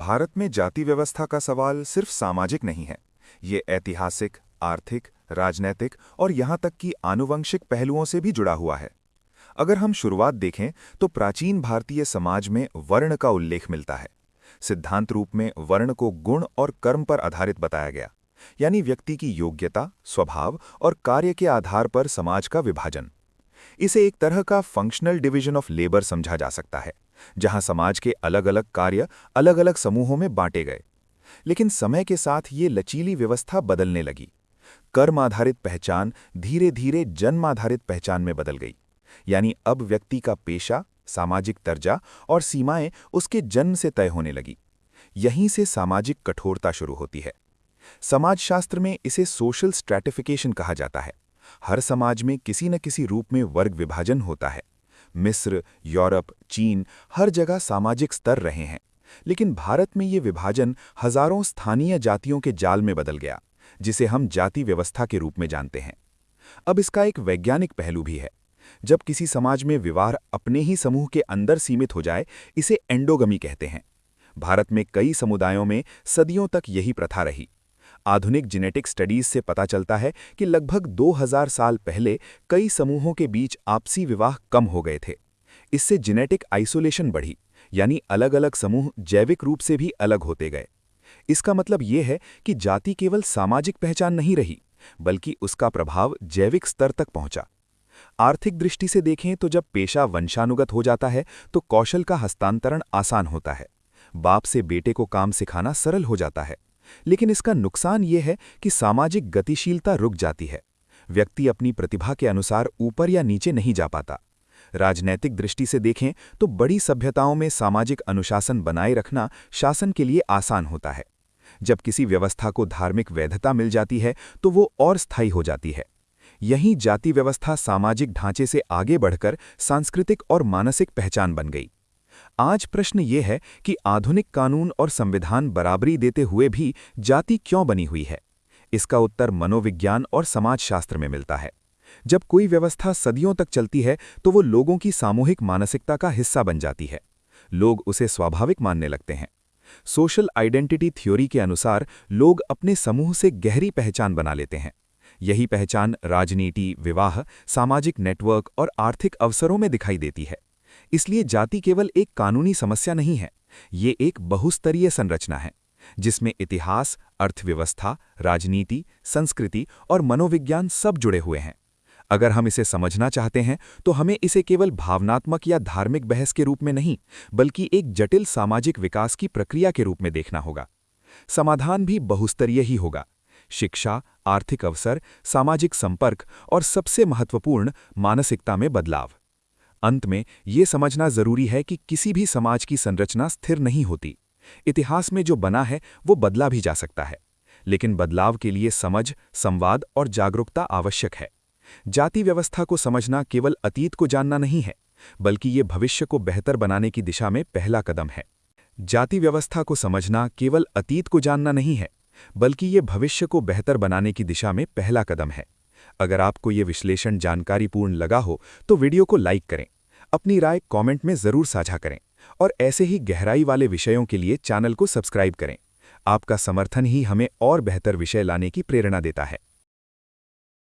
भारत में जाति व्यवस्था का सवाल सिर्फ सामाजिक नहीं है। ये ऐतिहासिक, आर्थिक, राजनैतिक और यहाँ तक कि आनुवंशिक पहलुओं से भी जुड़ा हुआ है। अगर हम शुरुआत देखें तो प्राचीन भारतीय समाज में वर्ण का उल्लेख मिलता है। सिद्धांत रूप में वर्ण को गुण और कर्म पर आधारित बताया गया, यानी व्यक्ति की योग्यता, स्वभाव और कार्य के आधार पर समाज का विभाजन। इसे एक तरह का फंक्शनल डिवीजन ऑफ लेबर समझा जा सकता है, जहां समाज के अलग अलग कार्य अलग अलग समूहों में बांटे गए। लेकिन समय के साथ ये लचीली व्यवस्था बदलने लगी। कर्म आधारित पहचान धीरे धीरे जन्म आधारित पहचान में बदल गई, यानी अब व्यक्ति का पेशा, सामाजिक दर्जा और सीमाएं उसके जन्म से तय होने लगी। यहीं से सामाजिक कठोरता शुरू होती है। समाजशास्त्र में इसे सोशल स्ट्रैटिफिकेशन कहा जाता है। हर समाज में किसी न किसी रूप में वर्ग विभाजन होता है। मिस्र, यूरोप, चीन हर जगह सामाजिक स्तर रहे हैं, लेकिन भारत में ये विभाजन हजारों स्थानीय जातियों के जाल में बदल गया, जिसे हम जाति व्यवस्था के रूप में जानते हैं। अब इसका एक वैज्ञानिक पहलू भी है। जब किसी समाज में विवाह अपने ही समूह के अंदर सीमित हो जाए, इसे एंडोगमी कहते हैं। भारत में कई समुदायों में सदियों तक यही प्रथा रही। आधुनिक जेनेटिक स्टडीज से पता चलता है कि लगभग 2000 साल पहले कई समूहों के बीच आपसी विवाह कम हो गए थे। इससे जेनेटिक आइसोलेशन बढ़ी, यानी अलग अलग समूह जैविक रूप से भी अलग होते गए। इसका मतलब ये है कि जाति केवल सामाजिक पहचान नहीं रही, बल्कि उसका प्रभाव जैविक स्तर तक पहुंचा। आर्थिक दृष्टि से देखें तो जब पेशा वंशानुगत हो जाता है तो कौशल का हस्तांतरण आसान होता है। बाप से बेटे को काम सिखाना सरल हो जाता है। लेकिन इसका नुकसान ये है कि सामाजिक गतिशीलता रुक जाती है। व्यक्ति अपनी प्रतिभा के अनुसार ऊपर या नीचे नहीं जा पाता। राजनैतिक दृष्टि से देखें तो बड़ी सभ्यताओं में सामाजिक अनुशासन बनाए रखना शासन के लिए आसान होता है। जब किसी व्यवस्था को धार्मिक वैधता मिल जाती है तो वो और स्थायी हो जाती है। यहीं जाति व्यवस्था सामाजिक ढांचे से आगे बढ़कर सांस्कृतिक और मानसिक पहचान बन गई। आज प्रश्न ये है कि आधुनिक कानून और संविधान बराबरी देते हुए भी जाति क्यों बनी हुई है? इसका उत्तर मनोविज्ञान और समाजशास्त्र में मिलता है। जब कोई व्यवस्था सदियों तक चलती है तो वो लोगों की सामूहिक मानसिकता का हिस्सा बन जाती है। लोग उसे स्वाभाविक मानने लगते हैं। सोशल आइडेंटिटी थ्योरी के अनुसार लोग अपने समूह से गहरी पहचान बना लेते हैं। यही पहचान राजनीति, विवाह, सामाजिक नेटवर्क और आर्थिक अवसरों में दिखाई देती है। इसलिए जाति केवल एक कानूनी समस्या नहीं है, ये एक बहुस्तरीय संरचना है, जिसमें इतिहास, अर्थव्यवस्था, राजनीति, संस्कृति और मनोविज्ञान सब जुड़े हुए हैं। अगर हम इसे समझना चाहते हैं तो हमें इसे केवल भावनात्मक या धार्मिक बहस के रूप में नहीं, बल्कि एक जटिल सामाजिक विकास की प्रक्रिया के रूप में देखना होगा। समाधान भी बहुस्तरीय ही होगा। शिक्षा, आर्थिक अवसर, सामाजिक संपर्क और सबसे महत्वपूर्ण, मानसिकता में बदलाव। अंत में ये समझना जरूरी है कि किसी भी समाज की संरचना स्थिर नहीं होती। इतिहास में जो बना है वो बदला भी जा सकता है, लेकिन बदलाव के लिए समझ, संवाद और जागरूकता आवश्यक है। जाति व्यवस्था को समझना केवल अतीत को जानना नहीं है, बल्कि ये भविष्य को बेहतर बनाने की दिशा में पहला कदम है। जाति व्यवस्था को समझना केवल अतीत को जानना नहीं है, बल्कि ये भविष्य को बेहतर बनाने की दिशा में पहला कदम है। अगर आपको ये विश्लेषण जानकारीपूर्ण लगा हो तो वीडियो को लाइक करें, अपनी राय कमेंट में जरूर साझा करें और ऐसे ही गहराई वाले विषयों के लिए चैनल को सब्सक्राइब करें। आपका समर्थन ही हमें और बेहतर विषय लाने की प्रेरणा देता है।